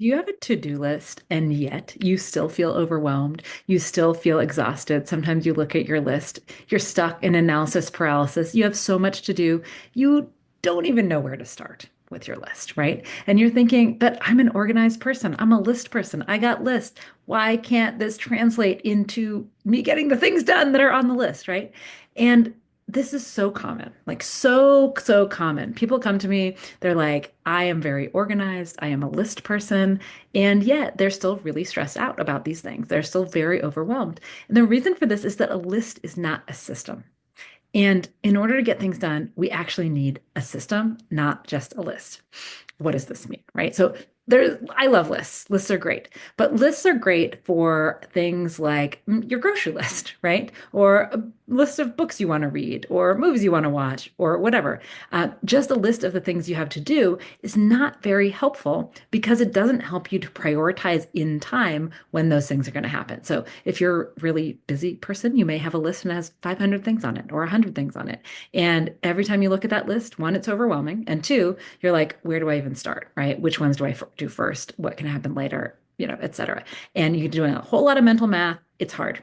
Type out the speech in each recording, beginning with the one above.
Do you have a to-do list and yet you still feel overwhelmed? You still feel exhausted. Sometimes you look at your list, you're stuck in analysis paralysis. You have so much to do. You don't even know where to start with your list, right? And you're thinking, but I'm an organized person. I'm a list person. I got lists. Why can't this translate into me getting the things done that are on the list, right? And this is so common, like so common. People come to me, they're like, I am very organized. I am a list person. And yet they're still really stressed out about these things. They're still very overwhelmed. And the reason for this is that a list is not a system. And in order to get things done, we actually need a system, not just a list. What does this mean, right? So I love lists. Lists are great, but lists are great for things like your grocery list, right? Or a list of books you want to read, or movies you want to watch, or whatever. Just a list of the things you have to do is not very helpful because it doesn't help you to prioritize in time when those things are going to happen. So if you're a really busy person, you may have a list and it has 500 things on it or 100 things on it. And every time you look at that list, one, it's overwhelming. And two, you're like, where do I even start, right? Which ones do I do first? What can happen later? Et cetera. And you're doing a whole lot of mental math. It's hard.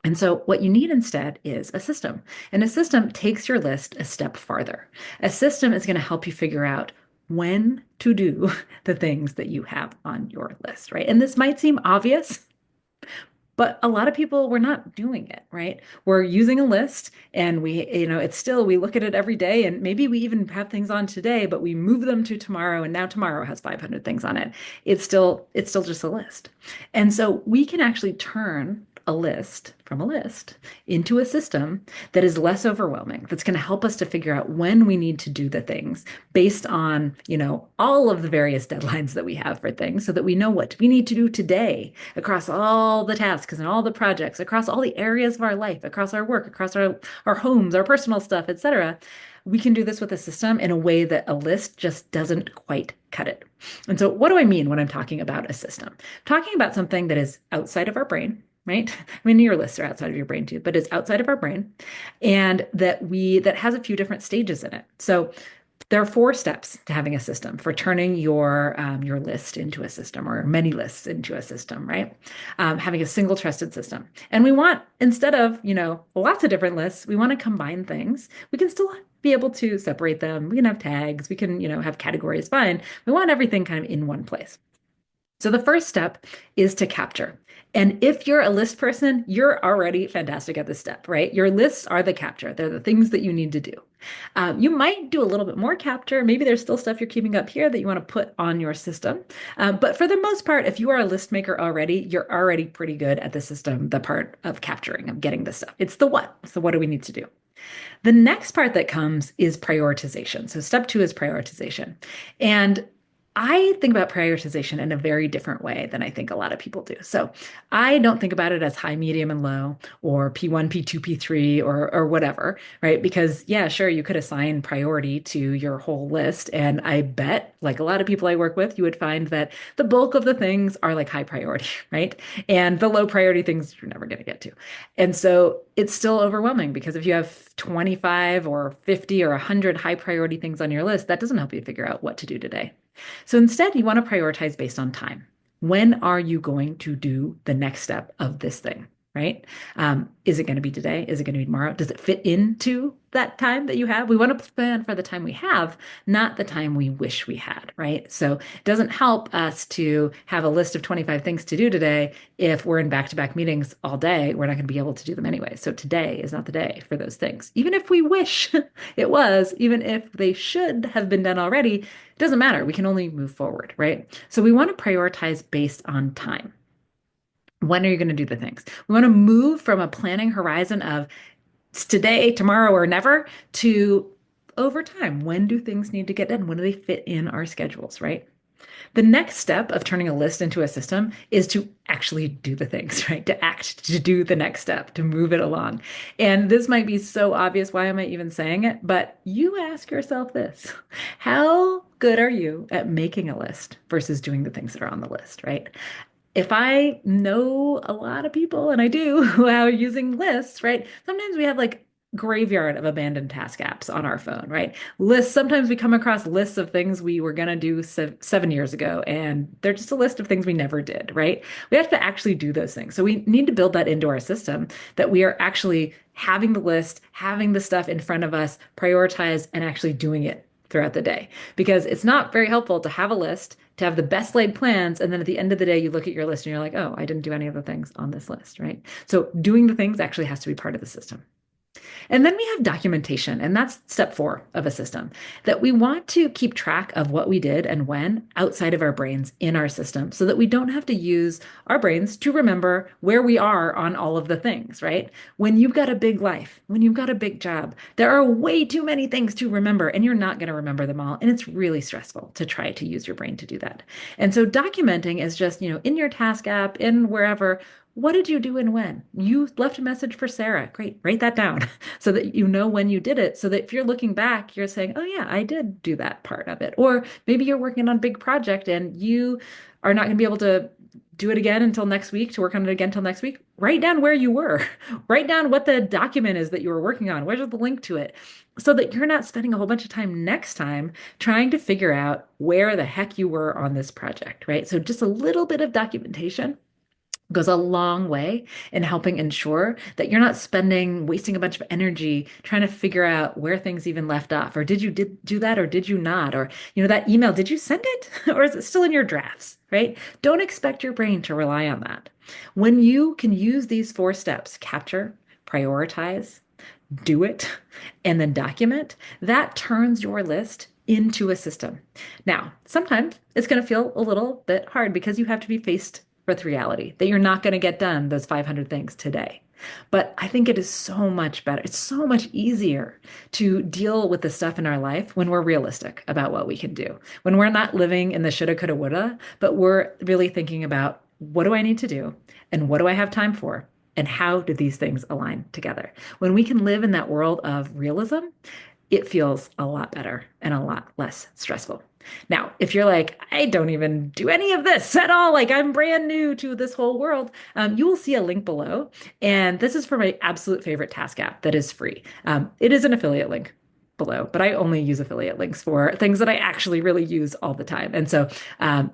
And so, what you need instead is a system. And a system takes your list a step farther. A system is going to help you figure out when to do the things that you have on your list, right? And this might seem obvious, but a lot of people, we're not doing it, right? We're using a list and it's still, we look at it every day and maybe we even have things on today, but we move them to tomorrow and now tomorrow has 500 things on it. It's still just a list. And so we can actually turn a list from a list into a system that is less overwhelming, that's going to help us to figure out when we need to do the things based on, all of the various deadlines that we have for things so that we know what we need to do today across all the tasks and all the projects, across all the areas of our life, across our work, across our homes, our personal stuff, etc. We can do this with a system in a way that a list just doesn't quite cut it. And so what do I mean when I'm talking about a system? I'm talking about something that is outside of our brain, right? I mean, your lists are outside of your brain too, but it's outside of our brain and that has a few different stages in it. So there are four steps to having a system for turning your list into a system or many lists into a system, right? Having a single trusted system. And we want, instead of, lots of different lists, we want to combine things. We can still be able to separate them. We can have tags. We can, have categories, fine. We want everything kind of in one place. So the first step is to capture. And if you're a list person, you're already fantastic at this step, right? Your lists are the capture. They're the things that you need to do. You might do a little bit more capture. Maybe there's still stuff you're keeping up here that you want to put on your system. But for the most part, if you are a list maker already, you're already pretty good at the system, the part of capturing, of getting this stuff. It's the what. So what do we need to do? The next part that comes is prioritization. So step two is prioritization. And I think about prioritization in a very different way than I think a lot of people do. So I don't think about it as high, medium, and low, or P1, P2, P3, or whatever, right? Because yeah, sure, you could assign priority to your whole list. And I bet, like a lot of people I work with, you would find that the bulk of the things are like high priority, right? And the low priority things you're never going to get to. And so it's still overwhelming because if you have 25 or 50 or 100 high priority things on your list, that doesn't help you figure out what to do today. So instead, you want to prioritize based on time. When are you going to do the next step of this thing, right? Is it going to be today? Is it going to be tomorrow? Does it fit into that time that you have? We want to plan for the time we have, not the time we wish we had, right? So it doesn't help us to have a list of 25 things to do today if we're in back-to-back meetings all day. We're not going to be able to do them anyway. So today is not the day for those things. Even if we wish it was, even if they should have been done already, it doesn't matter. We can only move forward, right? So we want to prioritize based on time. When are you going to do the things? We want to move from a planning horizon of it's today, tomorrow, or never to over time. When do things need to get done? When do they fit in our schedules, right? The next step of turning a list into a system is to actually do the things, right? To act, to do the next step, to move it along. And this might be so obvious. Why am I even saying it? But you ask yourself this: how good are you at making a list versus doing the things that are on the list, right? If I know a lot of people, and I do, who are using lists, right? Sometimes we have like graveyard of abandoned task apps on our phone, right? Lists, sometimes we come across lists of things we were going to do 7 years ago, and they're just a list of things we never did, right? We have to actually do those things. So we need to build that into our system that we are actually having the list, having the stuff in front of us, prioritize, and actually doing it throughout the day. Because it's not very helpful to have a list, to have the best laid plans, and then at the end of the day, you look at your list and you're like, oh, I didn't do any of the things on this list, right? So doing the things actually has to be part of the system. And then we have documentation, and that's step 4 of a system, that we want to keep track of what we did and when outside of our brains in our system so that we don't have to use our brains to remember where we are on all of the things, right? When you've got a big life, when you've got a big job, there are way too many things to remember, and you're not going to remember them all. And it's really stressful to try to use your brain to do that. And so documenting is just, in your task app, in wherever, what did you do and when? You left a message for Sarah. Great. Write that down so that you know when you did it. So that if you're looking back, you're saying, oh, yeah, I did do that part of it. Or maybe you're working on a big project and you are not going to be able to do it again until next week, to work on it again until next week. Write down where you were. Write down what the document is that you were working on. Where's the link to it? So that you're not spending a whole bunch of time next time trying to figure out where the heck you were on this project, right? So just a little bit of documentation goes a long way in helping ensure that you're not wasting a bunch of energy trying to figure out where things even left off. Or did do that or did you not? Or, that email, did you send it? Or is it still in your drafts, right? Don't expect your brain to rely on that. When you can use these 4 steps, capture, prioritize, do it, and then document, that turns your list into a system. Now, sometimes it's going to feel a little bit hard because you have to be faced with reality that you're not going to get done those 500 things today. But I think it is so much better. It's so much easier to deal with the stuff in our life when we're realistic about what we can do. When we're not living in the shoulda, coulda, woulda, but we're really thinking about what do I need to do and what do I have time for? And how do these things align together? When we can live in that world of realism, it feels a lot better and a lot less stressful. Now, if you're like, I don't even do any of this at all, like I'm brand new to this whole world, you will see a link below. And this is for my absolute favorite task app that is free. It is an affiliate link below, but I only use affiliate links for things that I actually really use all the time. And so,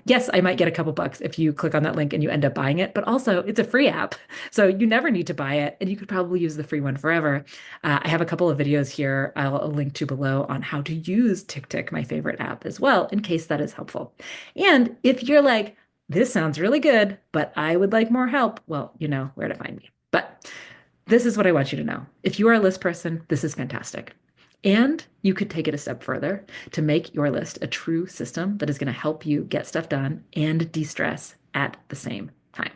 yes, I might get a couple bucks if you click on that link and you end up buying it, but also it's a free app. So you never need to buy it and you could probably use the free one forever. I have a couple of videos here I'll link to below on how to use TickTick, my favorite app as well, in case that is helpful. And if you're like, this sounds really good, but I would like more help, well, you know where to find me. But this is what I want you to know. If you are a list person, this is fantastic. And you could take it a step further to make your list a true system that is going to help you get stuff done and de-stress at the same time.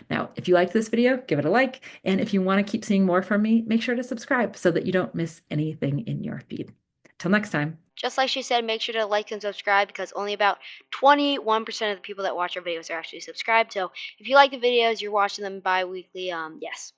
Now, if you liked this video, give it a like. And if you want to keep seeing more from me, make sure to subscribe so that you don't miss anything in your feed. Till next time. Just like she said, make sure to like and subscribe because only about 21% of the people that watch our videos are actually subscribed. So if you like the videos, you're watching them bi-weekly, yes.